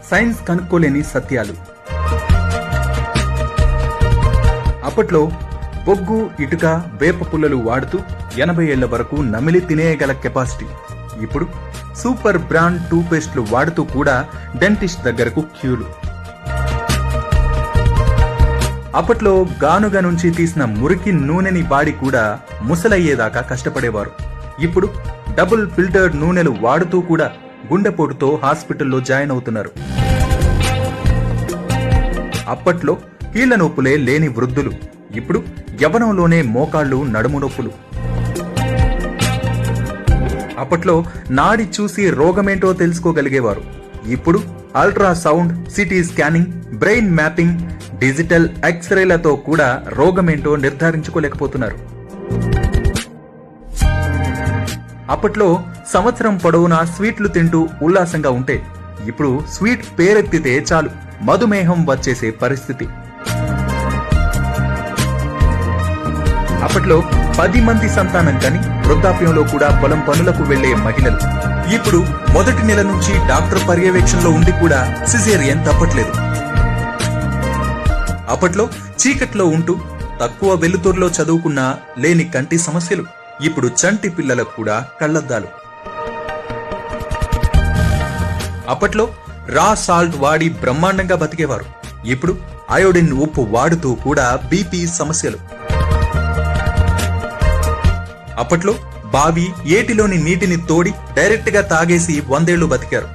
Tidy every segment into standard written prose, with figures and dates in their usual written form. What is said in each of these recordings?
Science కనుక్కోలేని సత్యాలు. అప్పట్లో బొగ్గు, ఇటుక, వేప పుల్లలు వాడుతూ 80 ఏళ్ల వరకు నమిలి తినేయగల కెపాసిటీ. ఇప్పుడు సూపర్ బ్రాండ్ టూత్పేస్ట్లు వాడుతూ కూడా డెంటిస్ట్ దగ్గరకు క్యూలు. అప్పట్లో గానుగ నుంచి తీసిన మురికి నూనెని వాడి కూడా ముసలయ్యేదాకా కష్టపడేవారు. ఇప్పుడు డబుల్ ఫిల్టర్డ్ నూనెలు వాడుతూ కూడా గుండెపోటుతో హాస్పిటల్లో జాయిన్ అవుతున్నారు. అప్పట్లో కీళ్ల నొప్పులే లేని వృద్ధులు ఇప్పుడు యవ్వనంలోనే మోకాళ్లు, నడుము నొప్పులు. అప్పట్లో నాడి చూసి రోగమేంటో తెలుసుకోగలిగేవారు. ఇప్పుడు ultrasound, CT scanning, brain mapping, digital ఎక్స్రేలతో కూడా రోగమేంటో నిర్ధారించుకోలేకపోతున్నారు. అప్పట్లో సంవత్సరం పొడవునా స్వీట్లు తింటూ ఉల్లాసంగా ఉంటే ఇప్పుడు స్వీట్ పేరెత్తితే చాలు మధుమేహం వచ్చేసే పరిస్థితి. అప్పట్లో 10 మంది సంతానం కని వృద్ధాప్యంలో కూడా పొలం పనులకు వెళ్లే మహిళలు ఇప్పుడు మొదటి నెల నుంచి డాక్టర్ పర్యవేక్షణలో ఉండి కూడా సిజేరియన్ తప్పట్లేదు. అప్పట్లో చీకట్లో ఉంటూ తక్కువ వెలుతురులో చదువుకున్నా లేని కంటి సమస్యలు ఇప్పుడు చంటి పిల్లలకు కూడా కళ్లద్దాలు. అప్పట్లో రా సాల్ట్ వాడి బ్రహ్మాండంగా బతికేవారు. ఇప్పుడు అయోడిన్ ఉప్పు వాడుతూ కూడా బీపీ సమస్యలు. అప్పట్లో బావి, ఏటిలోని నీటిని తోడి డైరెక్ట్ గా తాగేసి 100 ఏళ్లు బతికారు.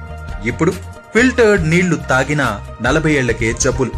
ఇప్పుడు ఫిల్టర్డ్ నీళ్లు తాగినా 40 ఏళ్లకే జబ్బులు.